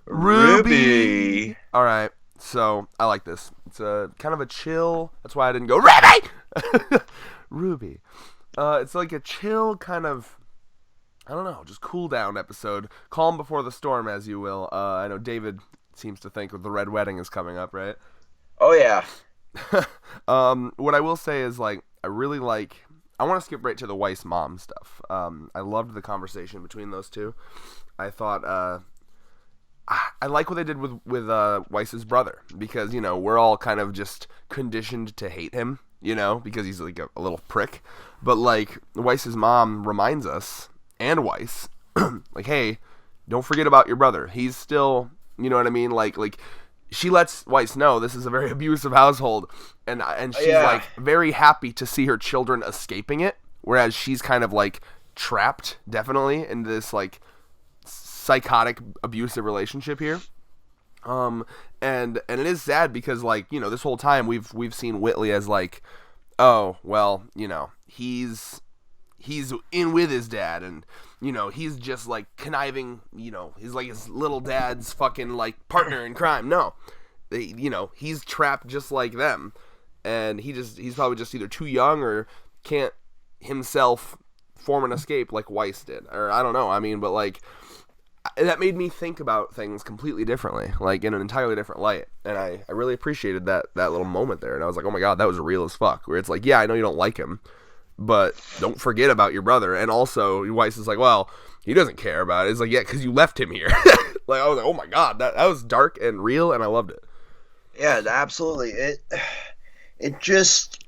RWBY. All right, so I like this. It's a kind of a chill. That's why I didn't go RWBY. Ruby. It's like a chill kind of, I don't know, just cool down episode. Calm before the storm, as you will. I know David seems to think the Red Wedding is coming up, right? Oh yeah. What I will say is, like, I really like. I want to skip right to the Weiss mom stuff. I loved the conversation between those two. I thought I like what they did with Weiss's brother, because, you know, we're all kind of just conditioned to hate him, you know, because he's like a little prick. But like Weiss's mom reminds us, and Weiss, like, hey, don't forget about your brother. He's still, you know what I mean? Like she lets Weiss know this is a very abusive household, and she's like very happy to see her children escaping it, whereas she's kind of like trapped, definitely, in this like psychotic abusive relationship here. And it is sad because, like, you know, this whole time we've seen Whitley as like, oh well, you know, he's in with his dad, and, you know, he's just like conniving, you know, he's like his little dad's fucking like partner in crime. No, you know, he's trapped just like them, and he's probably just either too young or can't himself form an escape like Weiss did, or I don't know. I mean, but like, that made me think about things completely differently, like in an entirely different light, and I really appreciated that little moment there, and I was like, oh my god, that was real as fuck, where it's like, yeah, I know you don't like him, but don't forget about your brother. And also Weiss is like, well, he doesn't care about it. It's like, yeah, because you left him here. Like, I was like, oh my god, that was dark and real, and I loved it. Yeah, absolutely. It just,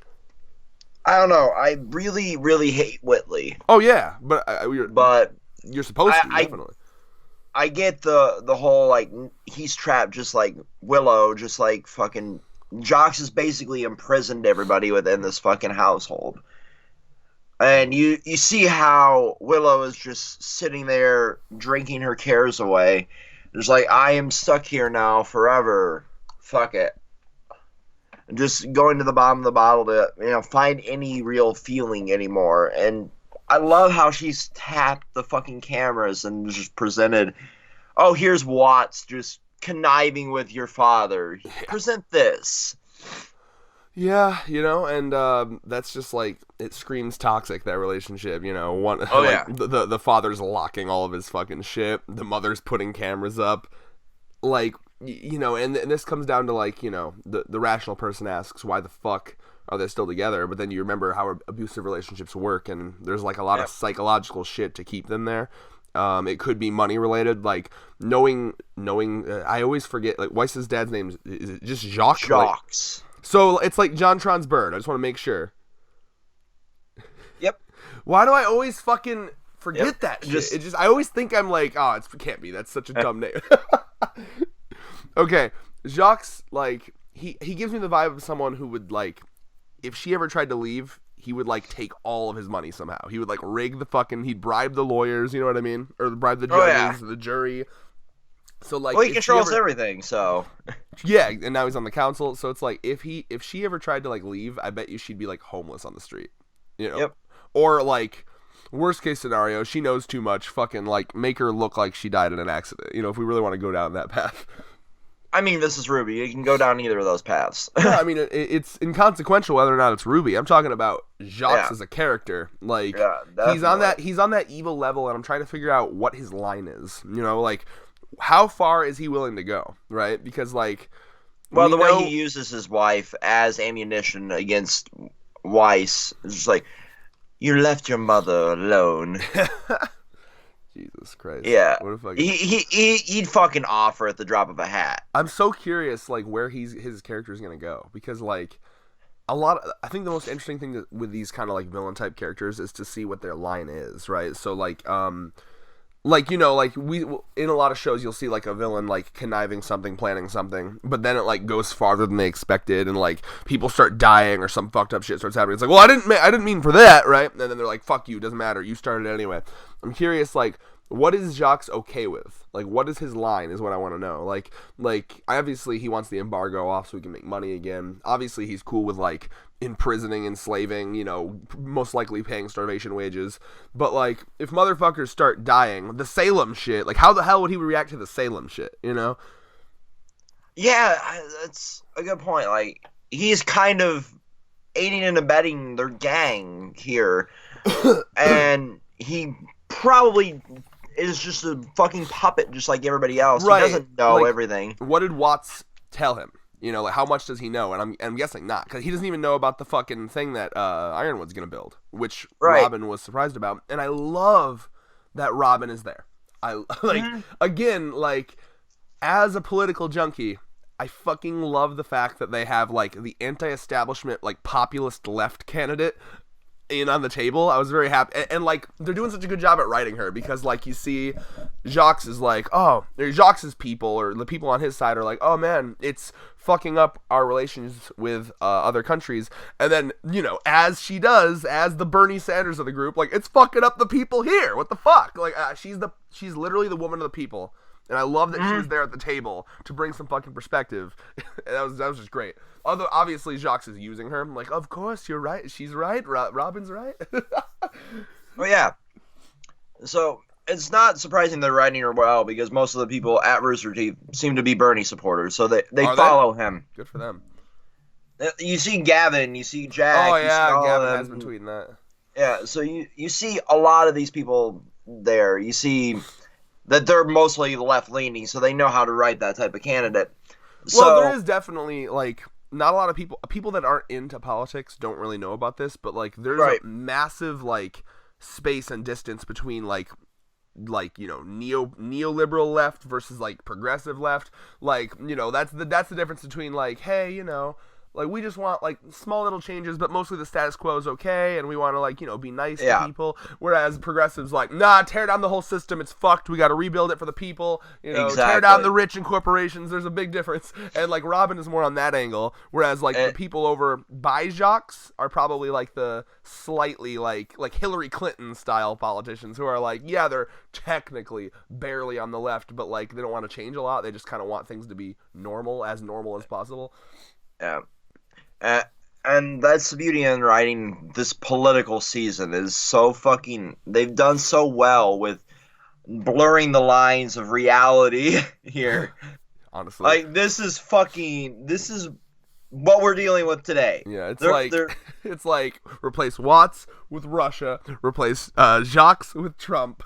I don't know. I really, really hate Whitley. Oh yeah, but you're supposed to, definitely. I get the whole, like, he's trapped just like Willow, just like fucking Jocks has basically imprisoned everybody within this fucking household. And you see how Willow is just sitting there drinking her cares away. It's like, I am stuck here now forever. Fuck it. And just going to the bottom of the bottle to, you know, find any real feeling anymore. And I love how she's tapped the fucking cameras and just presented, oh, here's Watts just conniving with your father. Yeah. Present this. Yeah, you know, and that's just like, it screams toxic, that relationship, you know. Oh, like, yeah. The father's locking all of his fucking shit. The mother's putting cameras up. Like, you know, and this comes down to, like, you know, the rational person asks, why the fuck are they still together? But then you remember how abusive relationships work, and there's like a lot of psychological shit to keep them there. It could be money related, like knowing. I always forget, like, Weiss's dad's name is it just Jacques? Jacques. So it's like John Tron's bird. I just want to make sure. Yep. Why do I always fucking forget that shit? I always think I'm like, oh, it can't be. That's such a dumb name. Okay, Jacques, like, he gives me the vibe of someone who would, like, if she ever tried to leave, he would, like, take all of his money somehow. He would, like, he'd bribe the lawyers, you know what I mean? Or bribe the judges, the jury. So, like, well, he controls everything, so. Yeah, and now he's on the council, so it's like, if she ever tried to, like, leave, I bet you she'd be, like, homeless on the street, you know? Yep. Or, like, worst case scenario, she knows too much, fucking, like, make her look like she died in an accident, you know, if we really want to go down that path. I mean, this is RWBY. You can go down either of those paths. Yeah, I mean, it's inconsequential whether or not it's RWBY. I'm talking about Jacques as a character. Like, he's on that evil level, and I'm trying to figure out what his line is. You know, like, how far is he willing to go, right? Because, like, well, the way he uses his wife as ammunition against Weiss is just like, you left your mother alone. Jesus Christ. Yeah. What if he'd fucking offer at the drop of a hat. I'm so curious, like, where his character is gonna go, because, like, I think the most interesting thing with these kind of, like, villain type characters is to see what their line is, right? So, like, you know, like, in a lot of shows you'll see, like, a villain, like, conniving something, planning something, but then it, like, goes farther than they expected, and, like, people start dying or some fucked up shit starts happening. It's like, well, I didn't mean for that, right? And then they're like, fuck you, doesn't matter, you started it anyway. I'm curious, like, what is Jacques okay with? Like, what is his line is what I want to know. Like, obviously he wants the embargo off so he can make money again. Obviously he's cool with, like, imprisoning, enslaving, you know, most likely paying starvation wages. But, like, if motherfuckers start dying, the Salem shit, like, how the hell would he react to the Salem shit, you know? Yeah, that's a good point. Like, he's kind of aiding and abetting their gang here. And he probably is just a fucking puppet just like everybody else. Right. He doesn't know, like, everything. What did Watts tell him? You know, like, how much does he know? And I'm guessing not, because he doesn't even know about the fucking thing that Ironwood's going to build, which Robin was surprised about. And I love that Robin is there. Again, like, as a political junkie, I fucking love the fact that they have, like, the anti-establishment, like, populist left candidate in on the table. I was very happy, and like, they're doing such a good job at writing her, because, like, you see Jacques is like, oh, Jacques' people, or the people on his side are like, oh man, it's fucking up our relations with other countries, and then, you know, as she does, as the Bernie Sanders of the group, like, it's fucking up the people here, what the fuck, like, she's literally the woman of the people, and I love that she was there at the table to bring some fucking perspective. that was just great. Although, obviously, Jacques is using her. I'm like, of course, you're right. She's right. Robin's right. Oh, yeah. So, it's not surprising they're writing her well, because most of the people at Rooster Teeth seem to be Bernie supporters, so they follow him. Good for them. You see Gavin, you see Jack. Oh, yeah, Gavin has been tweeting that. Yeah, so you see a lot of these people there. You see that they're mostly left-leaning, so they know how to write that type of candidate. Well, there is definitely, like, not a lot of people that aren't into politics don't really know about this, but, like, there's a massive, like, space and distance between, like, you know, neoliberal left versus, like, progressive left. Like, you know, that's the difference between, like, hey, you know, like, we just want, like, small little changes, but mostly the status quo is okay, and we want to, like, you know, be nice to people. Whereas progressives, like, nah, tear down the whole system, it's fucked, we got to rebuild it for the people, you know, tear down the rich and corporations, there's a big difference. And, like, Robin is more on that angle, whereas, like, the people over by Jacques are probably, like, the slightly, like Hillary Clinton-style politicians who are, like, yeah, they're technically barely on the left, but, like, they don't want to change a lot, they just kind of want things to be normal as possible. Yeah. And that's the beauty in writing this political season, is so fucking, they've done so well with blurring the lines of reality here. Honestly. Like, this is what we're dealing with today. Yeah, it's like replace Watts with Russia, replace Jacques with Trump,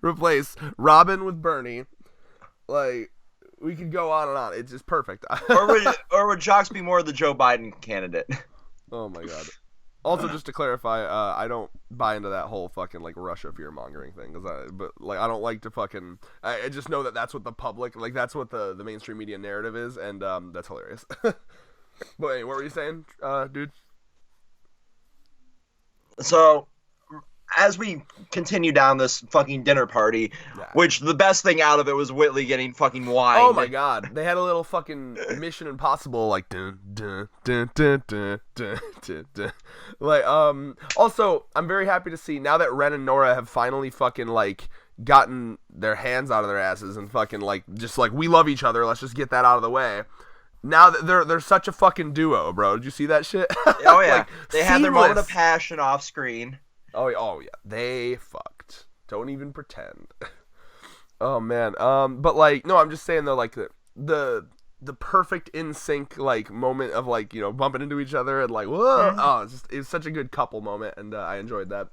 replace Robin with Bernie. Like, we could go on and on. It's just perfect. or would Jacques be more the Joe Biden candidate? Oh my god. Also, just to clarify, I don't buy into that whole fucking, like, Russia fear-mongering thing, but I don't like to fucking, I just know that that's what the public, like, that's what the mainstream media narrative is, and that's hilarious. But wait, what were you saying, dude? So, as we continue down this fucking dinner party, which the best thing out of it was Whitley getting fucking wine. Oh my god, they had a little fucking Mission Impossible, like, dun, dun, dun, dun, dun, dun, dun, dun. Like, also, I'm very happy to see, now that Ren and Nora have finally fucking, like, gotten their hands out of their asses and fucking, like, just, like, we love each other, let's just get that out of the way. Now that they're such a fucking duo, bro. Did you see that shit? Oh yeah, like, they had their moment of passion off screen. Oh yeah, they fucked. Don't even pretend. Oh man, but like, no, I'm just saying though, like the perfect in sync like moment of, like, you know, bumping into each other and like, whoa, oh, it's such a good couple moment, and I enjoyed that.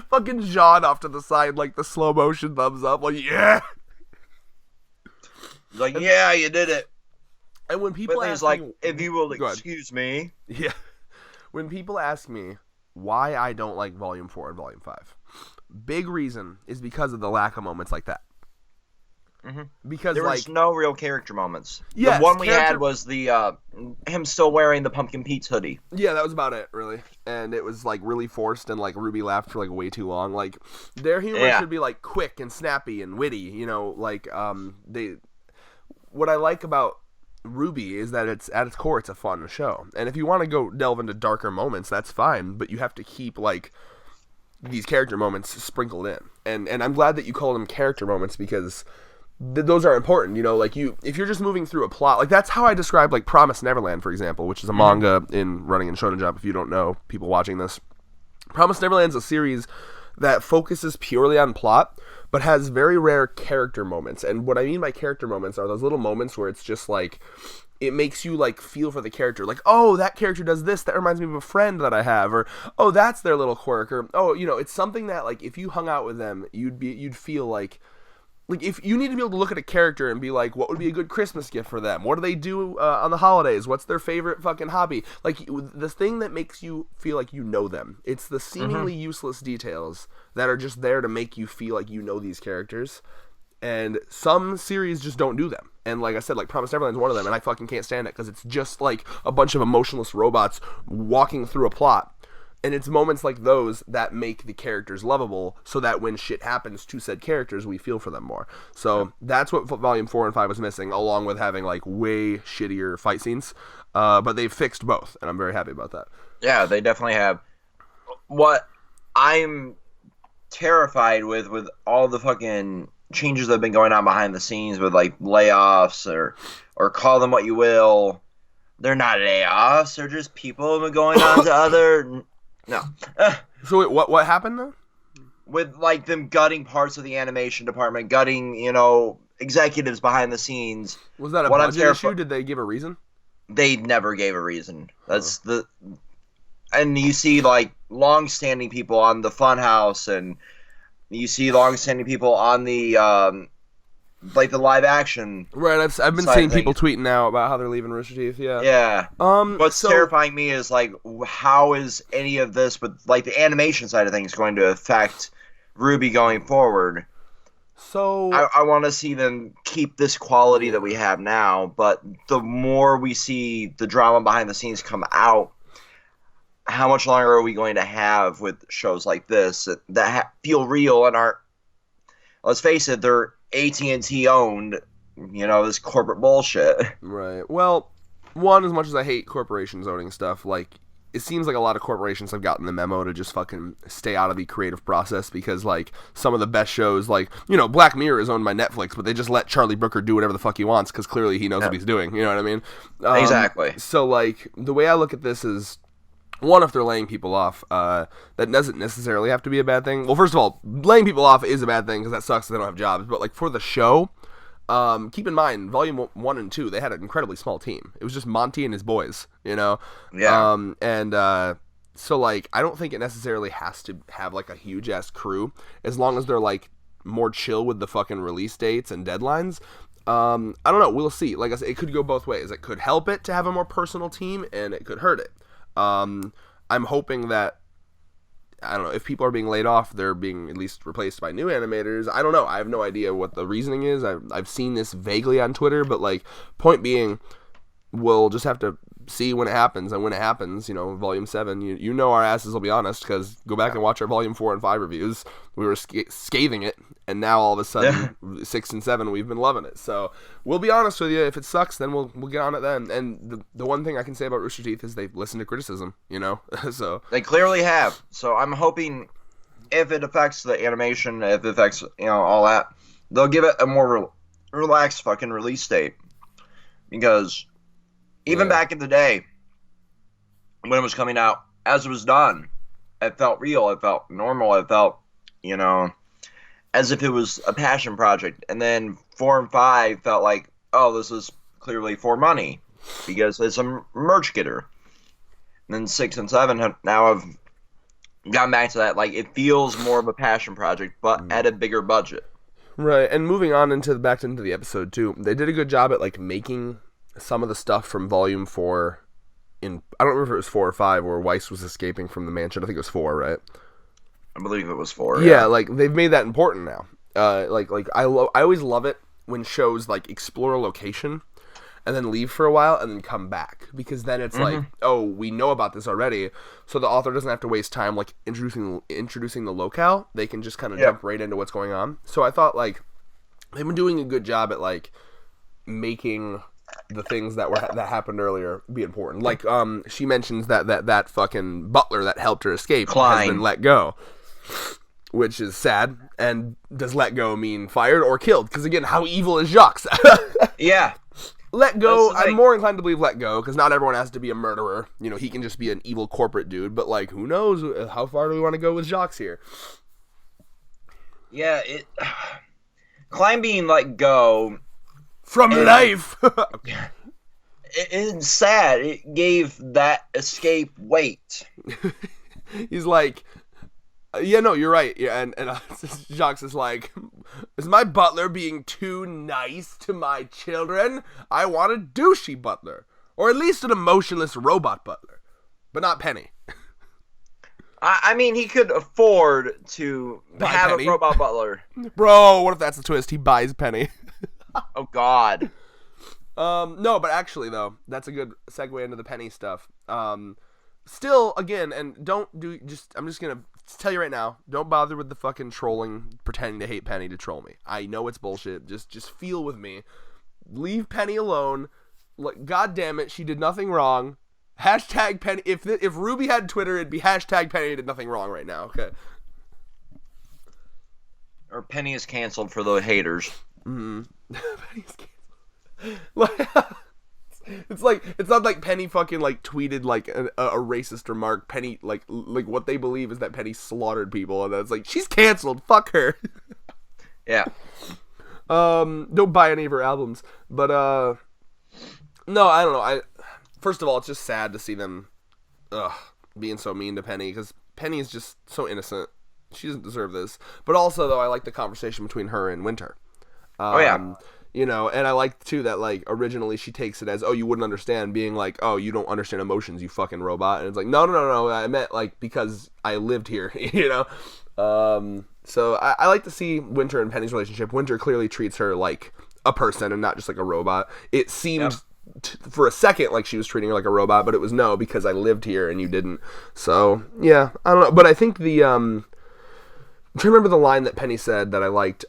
Fucking Jean off to the side, like the slow motion thumbs up, like, yeah. He's like, yeah, you did it. And when people ask like, me, if you will excuse me, yeah, when people ask me why I don't like Volume 4 and Volume 5, big reason is because of the lack of moments like that. Mm-hmm. Because there was no real character moments. Yes, the one we had was the him still wearing the Pumpkin Pete's hoodie. Yeah, that was about it, really. And it was like really forced, and like RWBY laughed for like way too long. Like, their humor should be like quick and snappy and witty, you know, like what I like about RWBY is that it's at its core, it's a fun show, and if you want to go delve into darker moments, that's fine, but you have to keep like these character moments sprinkled in. And I'm glad that you call them character moments because those are important, you know, like if you're just moving through a plot, like that's how I describe like Promised Neverland, for example, which is a manga in Running in Shonen Jump. If you don't know, people watching this, Promised Neverland's a series that focuses purely on plot, but has very rare character moments. And what I mean by character moments are those little moments where it's just like, it makes you like feel for the character, like, oh, that character does this, that reminds me of a friend that I have, or oh, that's their little quirk, or oh, you know, it's something that like if you hung out with them, you'd feel like if you need to be able to look at a character and be like, what would be a good Christmas gift for them? What do they do on the holidays? What's their favorite fucking hobby? Like, the thing that makes you feel like you know them. It's the seemingly useless details that are just there to make you feel like you know these characters. And some series just don't do them. And like I said, like Promised Neverland is one of them, and I fucking can't stand it because it's just like a bunch of emotionless robots walking through a plot. And it's moments like those that make the characters lovable so that when shit happens to said characters, we feel for them more. So that's what Volume 4 and 5 was missing, along with having like way shittier fight scenes. But they've fixed both, and I'm very happy about that. Yeah, they definitely have. What I'm terrified with all the fucking changes that have been going on behind the scenes with like layoffs or call them what you will. They're not layoffs. They're just people going on to other... No. So wait, what happened though? With like them gutting parts of the animation department, gutting, you know, executives behind the scenes. Was that a budget issue? Did they give a reason? They never gave a reason. That's and you see like long-standing people on the Funhouse, and you see long-standing people on the like the live action. Right, I've been seeing people tweeting now about how they're leaving Rooster Teeth. Yeah. Yeah. What's terrifying me is like, how is any of this, but like the animation side of things, going to affect RWBY going forward? So I want to see them keep this quality that we have now, but the more we see the drama behind the scenes come out, how much longer are we going to have with shows like this that feel real and aren't? Let's face it, they're AT&T owned, you know, this corporate bullshit. Right. Well, one, as much as I hate corporations owning stuff, like, it seems like a lot of corporations have gotten the memo to just fucking stay out of the creative process because, like, some of the best shows, like, you know, Black Mirror is owned by Netflix, but they just let Charlie Brooker do whatever the fuck he wants because clearly he knows what he's doing, you know what I mean? Exactly. So, like, the way I look at this is, one, if they're laying people off, that doesn't necessarily have to be a bad thing. Well, first of all, laying people off is a bad thing because that sucks if they don't have jobs. But, like, for the show, keep in mind, Volume 1 and 2, they had an incredibly small team. It was just Monty and his boys, you know? Yeah. So, like, I don't think it necessarily has to have, like, a huge-ass crew. As long as they're, like, more chill with the fucking release dates and deadlines. I don't know. We'll see. Like I said, it could go both ways. It could help it to have a more personal team, and it could hurt it. I'm hoping that, I don't know, if people are being laid off, they're being at least replaced by new animators. I don't know. I have no idea what the reasoning is. I've seen this vaguely on Twitter, but, like, point being, we'll just have to see when it happens, and when it happens, you know, Volume 7, you know our asses will be honest, because go back and watch our Volume 4 and 5 reviews. We were scathing it, and now all of a sudden, 6 and 7, we've been loving it. So, we'll be honest with you. If it sucks, then we'll get on it then. And the one thing I can say about Rooster Teeth is they've listened to criticism, you know? So they clearly have. So, I'm hoping if it affects the animation, if it affects, you know, all that, they'll give it a more relaxed fucking release date. Because even back in the day, when it was coming out, as it was done, it felt real, it felt normal, it felt, you know, as if it was a passion project. And then 4 and 5 felt like, oh, this is clearly for money, because it's a merch getter. And then 6 and 7 now have gotten back to that, like, it feels more of a passion project, but at a bigger budget. Right, and moving on back into the episode, too, they did a good job at, like, making some of the stuff from Volume 4 I don't remember if it was 4 or 5 where Weiss was escaping from the mansion. I think it was 4, right? I believe it was 4. Yeah, like, they've made that important now. I always love it when shows, like, explore a location and then leave for a while and then come back, because then it's like, oh, we know about this already, so the author doesn't have to waste time, like, introducing the locale. They can just kind of jump right into what's going on. So I thought, like, they've been doing a good job at, like, making the things that happened earlier be important. Like, she mentions that fucking butler that helped her escape has been let go. which is sad. And does let go mean fired or killed? Because again, how evil is Jacques? Yeah. Let go, Like, I'm more inclined to believe let go, because not everyone has to be a murderer. You know, he can just be an evil corporate dude, but, like, who knows? How far do we want to go with Jacques here? Yeah, Klein being let go... From life! It's sad. It gave that escape weight. He's like... Yeah, no, you're right. Yeah, and Jacques is like, is my butler being too nice to my children? I want a douchey butler. Or at least an emotionless robot butler. But not Penny. I mean, he could afford to have Penny. a robot butler. Bro, what if that's the twist? He buys Penny. Oh, God. No, but actually, though, that's a good segue into the Penny stuff. Still, again, and I'm just gonna tell you right now, don't bother with the fucking trolling, pretending to hate Penny to troll me. I know it's bullshit. Just feel with me. Leave Penny alone. Like, God damn it, she did nothing wrong. Hashtag Penny. If RWBY had Twitter, it'd be hashtag Penny did nothing wrong right now. Okay. Or Penny is canceled for the haters. Mm-hmm. Penny's canceled. It's not like Penny fucking like tweeted like a racist remark. Penny like what they believe is that Penny slaughtered people, and that's like she's canceled. Fuck her. Yeah. Don't buy any of her albums, but no, I don't know. First of all, it's just sad to see them being so mean to Penny, because Penny is just so innocent. She doesn't deserve this. But also, though, I like the conversation between her and Winter. Oh yeah. You know, and I like, too, that, like, originally she takes it as, oh, you wouldn't understand, being like, oh, you don't understand emotions, you fucking robot. And it's like, no, I meant, like, because I lived here, you know? So I like to see Winter and Penny's relationship. Winter clearly treats her like a person and not just like a robot. It seemed for a second like she was treating her like a robot, but it was no, because I lived here and you didn't. So, yeah, I don't know. But I think I'm trying to remember the line that Penny said that I liked.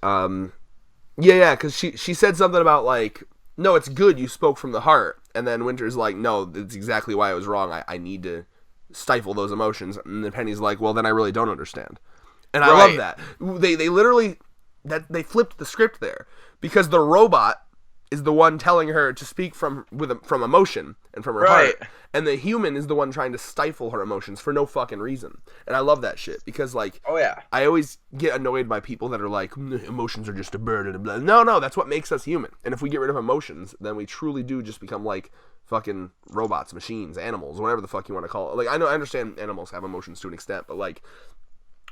Yeah, because she said something about, like, no, it's good, you spoke from the heart. And then Winter's like, no, that's exactly why I was wrong. I need to stifle those emotions. And then Penny's like, well, then I really don't understand. And I love that. They literally, they flipped the script there. Because the robot is the one telling her to speak from emotion and from her heart. And the human is the one trying to stifle her emotions for no fucking reason. And I love that shit. Because, like, I always get annoyed by people that are like, emotions are just a burden and blah. No, that's what makes us human. And if we get rid of emotions, then we truly do just become like fucking robots, machines, animals, whatever the fuck you want to call it. Like, I understand animals have emotions to an extent, but, like,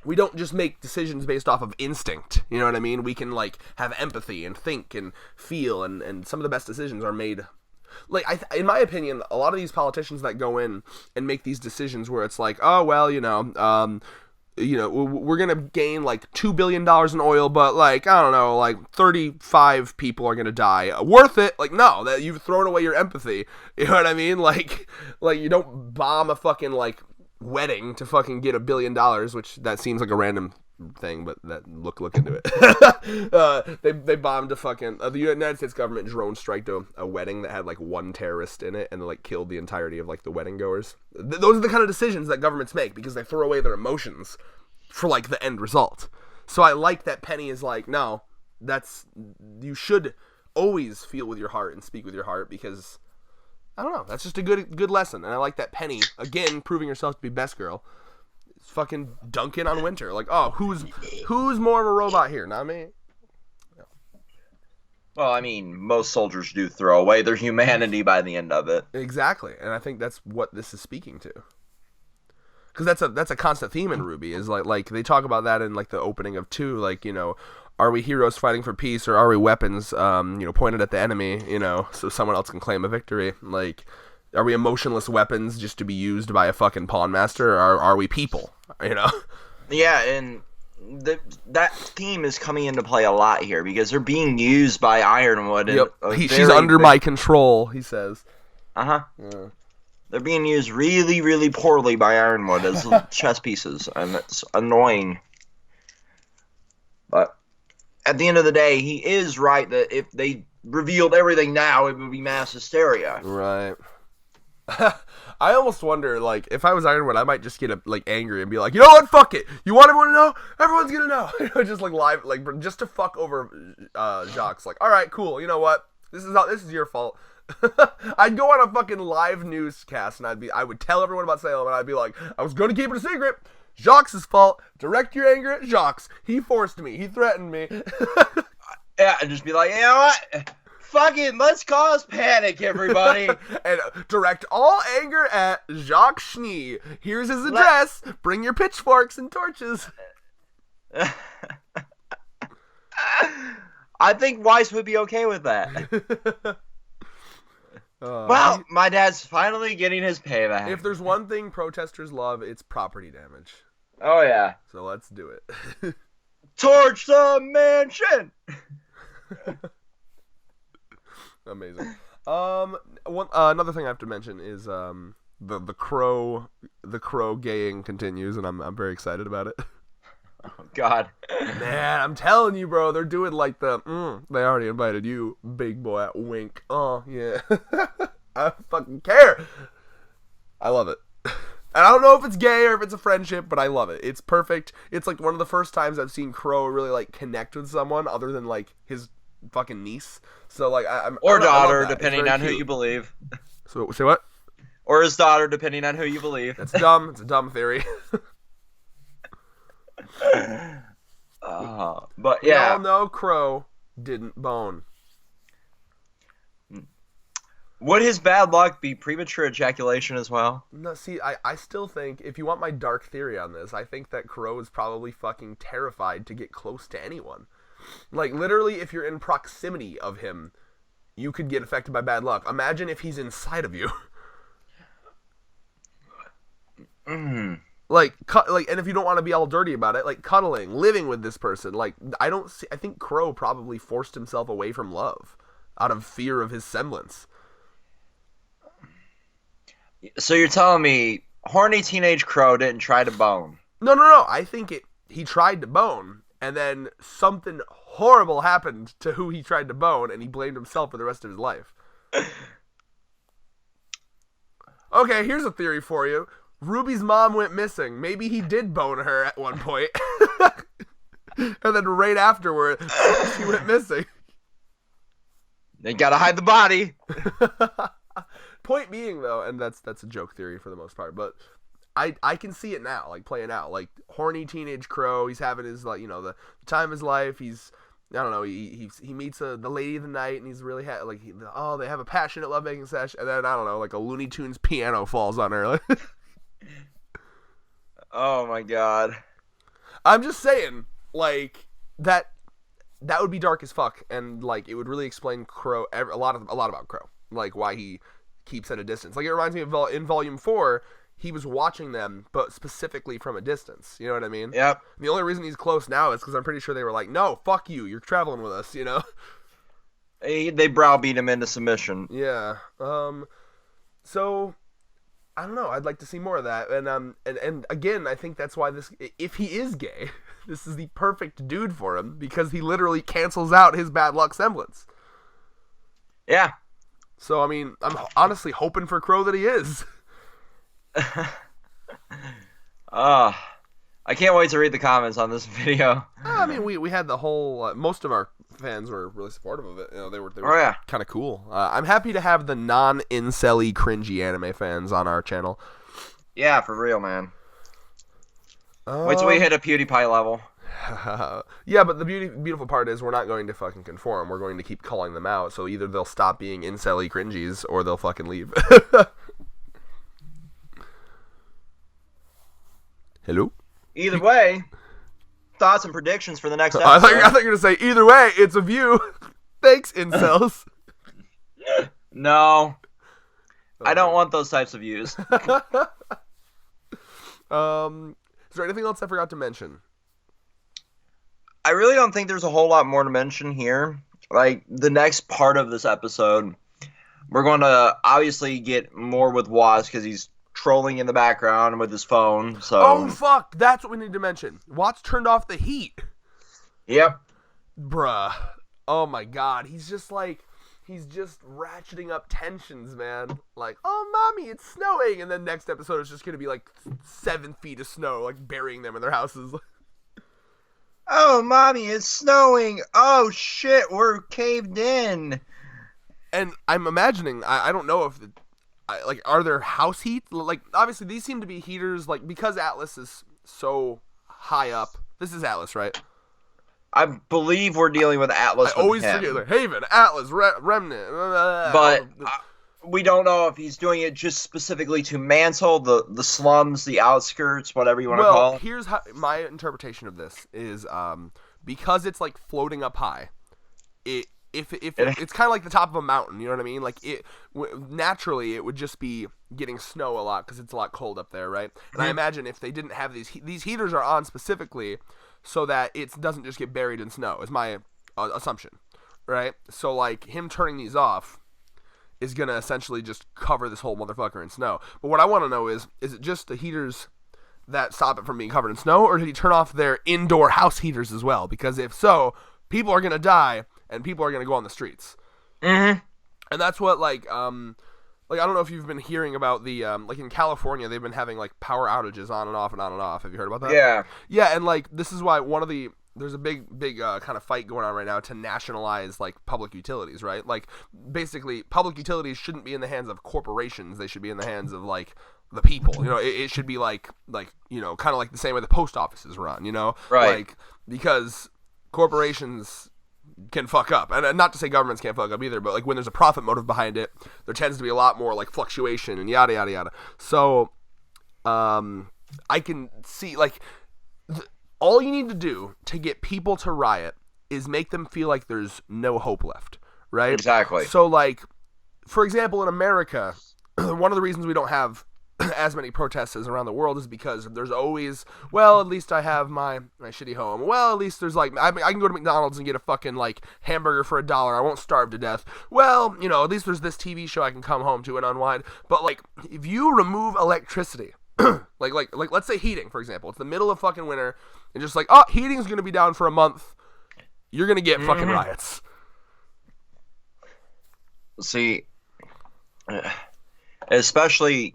we don't just make decisions based off of instinct, you know what I mean? We can, like, have empathy and think and feel, and some of the best decisions are made. Like, in my opinion, a lot of these politicians that go in and make these decisions where it's like, oh, well, we're gonna gain, like, $2 billion in oil, but, like, I don't know, like, 35 people are gonna die. Worth it? Like, no, that you've thrown away your empathy. You know what I mean? Like you don't bomb a fucking, like, wedding to fucking get $1 billion, which that seems like a random thing, but that look into it. They bombed a fucking the United States government drone striked a wedding that had like one terrorist in it, and they like killed the entirety of like the wedding goers. Those are the kind of decisions that governments make because they throw away their emotions for like the end result. So I like that Penny is like, no, you should always feel with your heart and speak with your heart, because I don't know, that's just a good lesson. And I like that Penny, again, proving herself to be best girl, is fucking dunking on Winter. Like, oh, who's more of a robot here? Not me. No. Well, I mean, most soldiers do throw away their humanity by the end of it. Exactly, and I think that's what this is speaking to. Because that's a constant theme in RWBY, is like they talk about that in like the opening of 2, like, you know, are we heroes fighting for peace, or are we weapons, pointed at the enemy, so someone else can claim a victory? Like, are we emotionless weapons just to be used by a fucking pawn master, or are we people, Yeah, and that theme is coming into play a lot here, because they're being used by Ironwood. Yep. She's under my control, he says. Uh-huh. Yeah. They're being used really, really poorly by Ironwood as chess pieces, and it's annoying. But at the end of the day, he is right that if they revealed everything now, it would be mass hysteria. Right. I almost wonder, like, if I was Ironwood, I might just get angry and be like, you know what, fuck it. You want everyone to know? Everyone's gonna know. Just like live, like just to fuck over Jacques. Like, all right, cool. You know what? This is your fault. I'd go on a fucking live newscast and I would tell everyone about Salem and I'd be like, I was gonna keep it a secret. Jacques' fault. Direct your anger at Jacques. He forced me. He threatened me. Yeah, and just be like, you know what? Fucking let's cause panic, everybody. And direct all anger at Jacques Schnee. Here's his address. Bring your pitchforks and torches. I think Weiss would be okay with that. Well, my dad's finally getting his payback. If there's one thing protesters love, it's property damage. Oh, yeah. So let's do it. Torch the mansion! Amazing. Another thing I have to mention is the crow gaying continues, and I'm very excited about it. Oh God, man, I'm telling you, bro, they're doing like they already invited you, big boy. Wink. Oh yeah, I fucking care. I love it. And I don't know if it's gay or if it's a friendship, but I love it. It's perfect. It's like one of the first times I've seen Crow really like connect with someone other than like his fucking niece. So like or daughter, depending on who you believe. So say what? Or his daughter, depending on who you believe. That's dumb. It's a dumb theory. But yeah, we all know Crow didn't bone. Would his bad luck be premature ejaculation as well? No, see, I still think, if you want my dark theory on this, I think that Crow is probably fucking terrified to get close to anyone. Like, literally, if you're in proximity of him, you could get affected by bad luck. Imagine if he's inside of you. And if you don't want to be all dirty about it, like cuddling, living with this person, like, I think Crow probably forced himself away from love out of fear of his semblance. So you're telling me horny teenage Crow didn't try to bone? No. I think he tried to bone, and then something horrible happened to who he tried to bone, and he blamed himself for the rest of his life. Okay, here's a theory for you. Ruby's mom went missing. Maybe he did bone her at one point. And then right afterward, she went missing. They gotta hide the body. Point being, though, and that's a joke theory for the most part, but I can see it now, like playing out, like horny teenage Crow. He's having his like the time of his life. He's I don't know. He meets the lady of the night, and he's really they have a passionate lovemaking session, and then I don't know, like a Looney Tunes piano falls on her. Oh my God. I'm just saying, like that would be dark as fuck, and like it would really explain Crow a lot about Crow, like why he keeps at a distance. Like it reminds me of in Volume 4, he was watching them, but specifically from a distance. You know what I mean? Yep. And the only reason he's close now is because I'm pretty sure they were like, "No, fuck you, you're traveling with us," you know? They browbeat him into submission. Yeah. So I don't know. I'd like to see more of that. And again, I think that's why if he is gay, this is the perfect dude for him, because he literally cancels out his bad luck semblance. Yeah. So, I mean, I'm honestly hoping for Crow that he is. I can't wait to read the comments on this video. I mean, we had the whole, most of our fans were really supportive of it. You know, they were kind of cool. I'm happy to have the non-incel-y, cringy anime fans on our channel. Yeah, for real, man. Wait till we hit a PewDiePie level. Yeah, but the beautiful part is we're not going to fucking conform. We're going to keep calling them out, so either they'll stop being incel-y cringies, or they'll fucking leave. Hello? Either way, thoughts and predictions for the next episode. I thought you were going to say, either way, it's a view. Thanks, incels. No. I don't want those types of views. Is there anything else I forgot to mention? I really don't think there's a whole lot more to mention here. Like, the next part of this episode, we're going to obviously get more with Watts, because he's trolling in the background with his phone. So. Oh, fuck. That's what we need to mention. Watts turned off the heat. Yep. Bruh. Oh, my God. He's just like... he's just ratcheting up tensions, man. Like, oh, mommy, it's snowing. And then next episode is just going to be like 7 feet of snow, like burying them in their houses. Oh, mommy, it's snowing. Oh, shit, we're caved in. And I'm imagining, I don't know if, are there house heat? Like, obviously, these seem to be heaters, like, because Atlas is so high up. This is Atlas, right? I believe we're dealing with Atlas. I always forget, like, Haven, Atlas, Remnant. But we don't know if he's doing it just specifically to Mansell, the slums, the outskirts, whatever you want to call it. Well, here's how my interpretation of this is, because it's like floating up high. If it's kind of like the top of a mountain, you know what I mean? Like naturally, it would just be getting snow a lot because it's a lot cold up there, right? And I imagine if they didn't have these heaters are on specifically so that it doesn't just get buried in snow, is my assumption, right? So like him turning these off is gonna essentially just cover this whole motherfucker in snow. But what I want to know is it just the heaters that stop it from being covered in snow, or did he turn off their indoor house heaters as well? Because if so, people are gonna die. And people are going to go on the streets. Mm-hmm. And that's what, like, I don't know if you've been hearing about the, like, in California, they've been having, like, power outages on and off and on and off. Have you heard about that? Yeah. Yeah, and, like, this is why there's a big kind of fight going on right now to nationalize, like, public utilities, right? Like, basically, public utilities shouldn't be in the hands of corporations. They should be in the hands of, like, the people. You know, it should be, like, you know, kind of like the same way the post offices run, you know? Right. Like, because corporations can fuck up, and not to say governments can't fuck up either, but like when there's a profit motive behind it, there tends to be a lot more like fluctuation and yada yada yada. So I can see like all you need to do to get people to riot is make them feel like there's no hope left, right? Exactly. So like for example, in America, one of the reasons we don't have as many protests as around the world is because there's always, well, at least I have my shitty home. Well, at least there's like, I can go to McDonald's and get a fucking like hamburger for $1. I won't starve to death. Well, you know, at least there's this TV show I can come home to and unwind. But like, if you remove electricity, like let's say heating, for example, it's the middle of fucking winter, and just like, oh, heating's gonna be down for a month, you're gonna get fucking riots. See, especially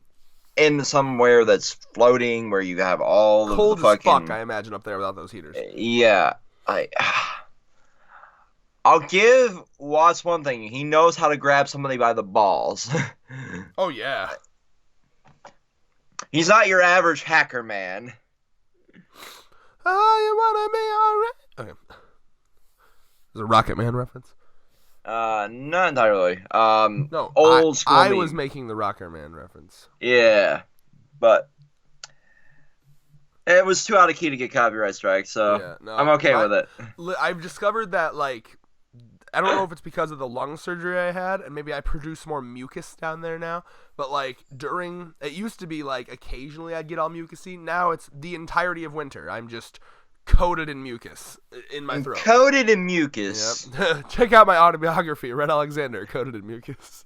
in somewhere that's floating, where you have all of cold the fucking... as fuck, I imagine, up there without those heaters. Yeah, I'll give Watts one thing. He knows how to grab somebody by the balls. Oh yeah. He's not your average hacker man. Oh, you wanna be alright? Okay. Is it a Rocket Man reference? Not entirely. No, old school. I was making the Rocket Man reference. Yeah, but it was too out of key to get copyright strike, so yeah, no, I'm okay with it. I've discovered that, like, I don't know if it's because of the lung surgery I had, and maybe I produce more mucus down there now, but, like, it used to be, like, occasionally I'd get all mucusy. Now it's the entirety of winter. I'm just coated in mucus in my throat. Coated in mucus. Yep. Check out my autobiography, Red Alexander, Coated in Mucus.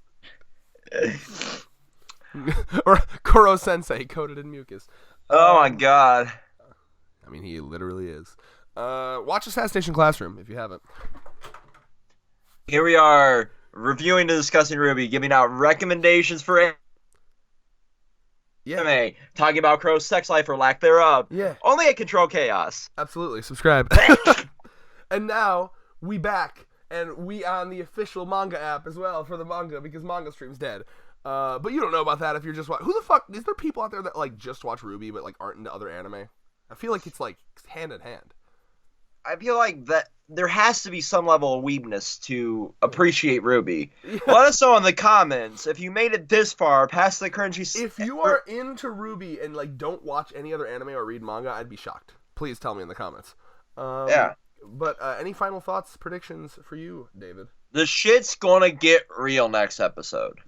Or Koro Sensei, Coated in Mucus. Oh my god. I mean, he literally is. Watch Assassination Classroom if you haven't. Here we are, reviewing and discussing RWBY, giving out recommendations for anime, talking about Crow's sex life or lack thereof. Yeah. Only at Control Chaos. Absolutely. Subscribe. And now, we back, and we on the official manga app as well for the manga, because Manga Stream's dead. But you don't know about that if you're just watching. Who the fuck, is there people out there that, like, just watch RWBY but, like, aren't into other anime? I feel like it's, like, hand in hand. I feel like that there has to be some level of weebness to appreciate RWBY. Yeah. Let us know in the comments if you made it this far past the cringy. If you are into RWBY and like don't watch any other anime or read manga, I'd be shocked. Please tell me in the comments. Yeah. But any final thoughts, predictions for you, David? The shit's gonna get real next episode.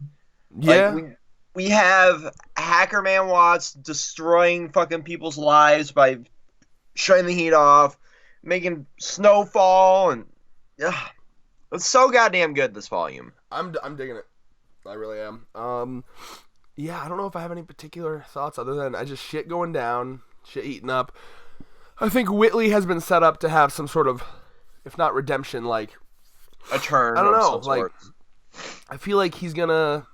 Yeah. Like, we have Hacker Man Watts destroying fucking people's lives by shutting the heat off, making snowfall, and it's so goddamn good, this volume. I'm digging it. I really am. Yeah, I don't know if I have any particular thoughts other than I just shit going down, shit eating up. I think Whitley has been set up to have some sort of, if not redemption, like a turn. I don't know, like I feel like he's gonna.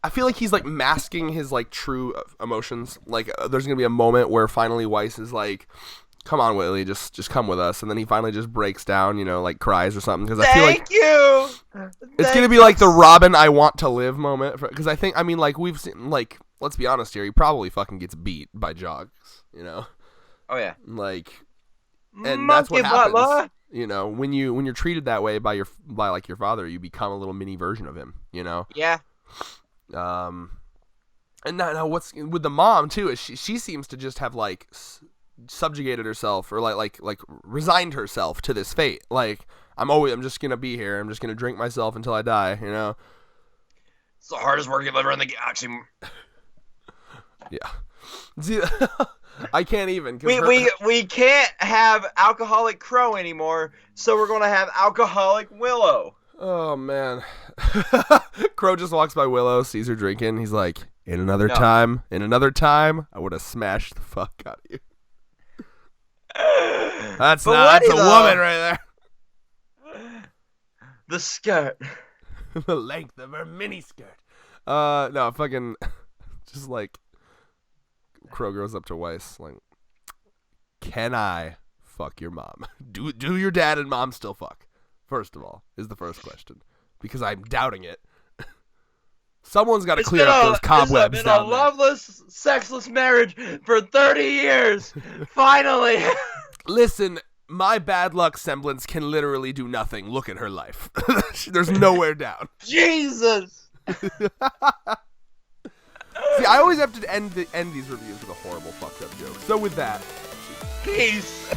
I feel like he's like masking his like true emotions. Like there's gonna be a moment where finally Weiss is like, "Come on, Whitley, just come with us," and then he finally just breaks down, you know, like cries or something. Because I feel like it's gonna be like the Robin I want to live moment. Because I mean, like we've seen, like let's be honest here, he probably fucking gets beat by Jogs, you know. Oh yeah. Like, and that's what happens. Butler. You know, when you're treated that way by your father, you become a little mini version of him. You know. Yeah. And now what's with the mom too is she seems to just have like subjugated herself or like resigned herself to this fate. Like I'm just gonna be here. I'm just gonna drink myself until I die. You know. It's the hardest working liver in the galaxy. Yeah. See, I can't even. We can't have alcoholic Crow anymore, so we're gonna have alcoholic Willow. Oh man. Crow just walks by Willow, sees her drinking. He's like, in another time, I would have smashed the fuck out of you. That's a woman right there. The skirt. The length of her mini skirt. No, fucking, just like, Crow goes up to Weiss, like, can I fuck your mom? Do your dad and mom still fuck? First of all, is the first question. Because I'm doubting it. Someone's got to clear up those cobwebs. It's been a loveless, sexless marriage for 30 years. Finally. Listen, my bad luck semblance can literally do nothing. Look at her life. There's nowhere down. Jesus. See, I always have to end these reviews with a horrible fucked up joke. So with that, peace.